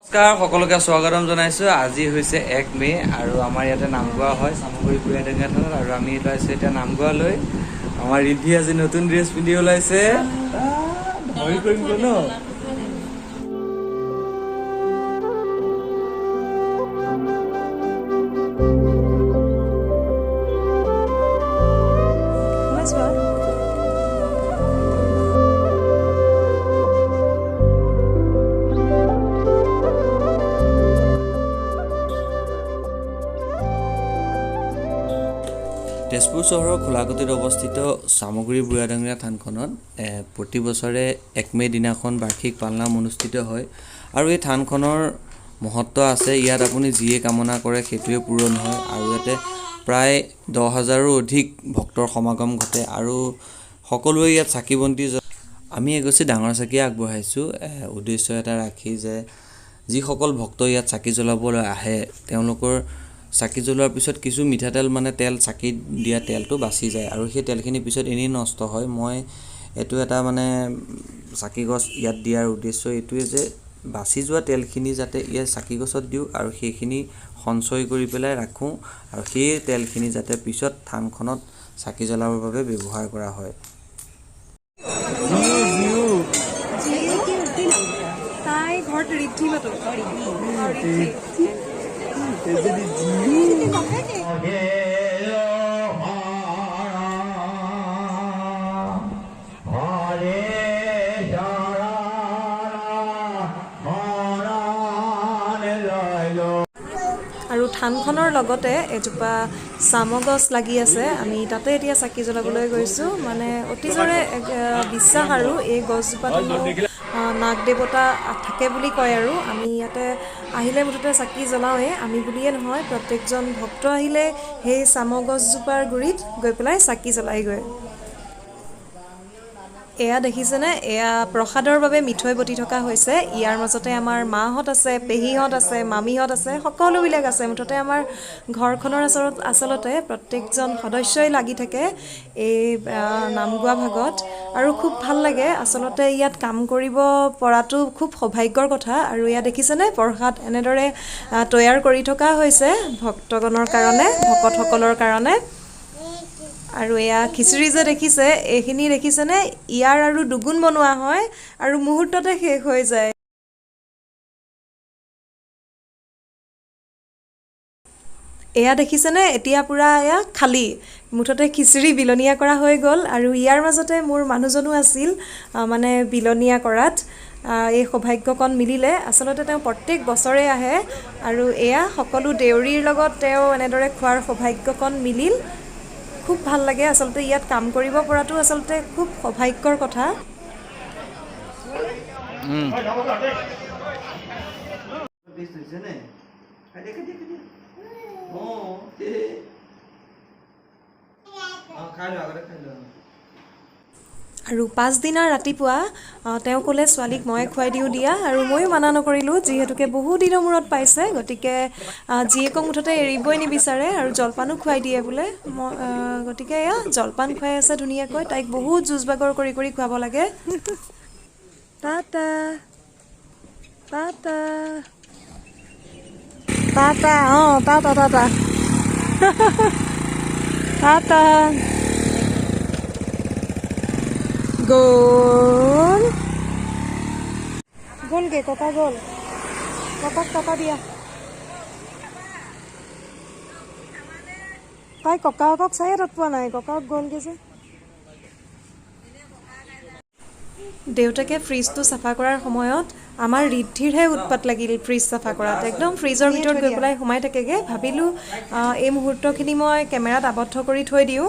নমস্কাৰ সকলোকে স্বাগতম জনাইছো। আজি হৈছে 1 মে আৰু আমাৰ ইয়াতে নামগোৱা হয় সামগ্ৰী বুঢ়াডাঙ্গা থানত আৰু আমি ওলাইছো এতিয়া নামগোৱালৈ। আমাৰ ৰিদ্ধি আজি নতুন ড্ৰেছ পিন্ধি ওলাইছে। ভয় কৰিম ন? তেজপুৰ চহৰৰ খোলাগতিত অৱস্থিত সামগ্ৰী বুঢ়াডাঙ্গা থানখনত প্ৰতি বছৰে 1 মে দিনাখন বাৰ্ষিক পালনাম অনুষ্ঠিত হয় আৰু এই থানখনৰ মহত্ব আছে। ইয়াত আপুনি যিয়ে কামনা কৰে সেইটোৱে পূৰণ হয় আৰু ইয়াতে প্ৰায় 10,000ৰো অধিক ভক্তৰ সমাগম ঘটে আৰু সকলোৱে ইয়াত চাকি বন্তি আমি এগছি ডাঙৰ চাকি আগবঢ়াইছোঁ উদ্দেশ্য এটা ৰাখি যে যিসকল ভক্ত ইয়াত চাকি জ্বলাবলৈ আহে তেওঁলোকৰ চাকি জ্বলোৱাৰ পিছত কিছু মিঠাতেল মানে তেল চাকি দিয়া তেলটো বাচি যায় আৰু সেই তেলখিনি পিছত এনেই নষ্ট হয়। মই এইটো এটা মানে চাকি গছ ইয়াত দিয়াৰ উদ্দেশ্য এইটোৱে যে বাচি যোৱা তেলখিনি যাতে ইয়াত চাকি গছত দিওঁ আৰু সেইখিনি সঞ্চয় কৰি পেলাই ৰাখোঁ আৰু সেই তেলখিনি যাতে পিছত থানখনত চাকি জ্বলাবৰ বাবে ব্যৱহাৰ কৰা হয়। তাই ঘৰত ৰিদ্ধি মাতো আৰু থানখনৰ লগতে এজোপা চামগছ লাগি আছে। আমি তাতে এতিয়া চাকি জ্বলাবলৈ গৈছোঁ। মানে অতিজৰে বিশ্বাস আৰু এই গছজোপাত নাগ দেৱতা থাকে বুলি কয় আৰু আমি ইয়াতে আহিলে মুঠতে চাকি জ্বলাওঁৱেই। আমি বুলিয়ে নহয়, প্ৰত্যেকজন ভক্ত আহিলে সেই চামগছজোপাৰ গুৰিত গৈ পেলাই চাকি জ্বলাইগৈ। এয়া দেখিছেনে? এয়া প্ৰসাদৰ বাবে মিঠৈ বটি থকা হৈছে। ইয়াৰ মাজতে আমাৰ মাহঁত আছে, পেহীহঁত আছে, মামীহঁত আছে, সকলোবিলাক আছে। মুঠতে আমাৰ ঘৰখনৰ আচলতে প্ৰত্যেকজন সদস্যই লাগি থাকে এই নামগোৱা ভাগত আৰু খুব ভাল লাগে। আচলতে ইয়াত কাম কৰিব পৰাটো খুব সৌভাগ্যৰ কথা। আৰু এয়া দেখিছেনে? প্ৰসাদ এনেদৰে তৈয়াৰ কৰি থকা হৈছে ভক্তগণৰ কাৰণে, ভকতসকলৰ কাৰণে। আৰু এয়া খিচিৰি যে দেখিছে, এইখিনি দেখিছেনে? ইয়াৰ আৰু দুগুণ বনোৱা হয় আৰু মুহূৰ্ততে শেষ হৈ যায়। এয়া দেখিছেনে? এতিয়া পূৰা এয়া খালী, মুঠতে খিচিৰি বিলনীয়া কৰা হৈ গ'ল। আৰু ইয়াৰ মাজতে মোৰ মানুহজনো আছিল মানে বিলনীয়া কৰাত। এই সৌভাগ্যকণ মিলিলে। আচলতে তেওঁ প্ৰত্যেক বছৰে আহে আৰু এয়া সকলো দেউৰীৰ লগত তেওঁ এনেদৰে খোৱাৰ সৌভাগ্যকণ মিলিল। খুব ভাল লাগে। আচলতে ইয়াত কাম কৰিব পৰাটো আচলতে খুব সৌভাগ্যৰ কথা। আৰু 5 দিনৰ ৰাতিপুৱা তেওঁ ক'লে ছোৱালীক মই খুৱাই দিওঁ দিয়া, আৰু ময়ো মানা নকৰিলোঁ যিহেতুকে বহু দিনৰ মূৰত পাইছে, গতিকে জীয়েকক মুঠতে এৰিবই নিবিচাৰে আৰু জলপানো খুৱাই দিয়ে বোলে। গতিকে এয়া জলপান খুৱাই আছে ধুনীয়াকৈ। তাইক বহুত যুঁজ বাগৰ কৰি কৰি খুৱাব লাগে। টাটা টাটা টাটা টাটা টাটা টাটা গ'ল গ'লগে ককা গ'ল। ককাক টাটা দিয়া। তাই ককাকক চায়ে তৎ পোৱা নাই, ককাক গ'লগে যে। দেউতাকে ফ্ৰিজটো চাফা কৰাৰ সময়ত আমাৰ ৰিদ্ধিৰহে উৎপাত লাগিল ফ্ৰিজ চাফা কৰাত। একদম ফ্ৰিজৰ ভিতৰত গৈ পেলাই সোমাই থাকেগৈ। ভাবিলোঁ এই মুহূৰ্তখিনি মই কেমেৰাত আবদ্ধ কৰি থৈ দিওঁ।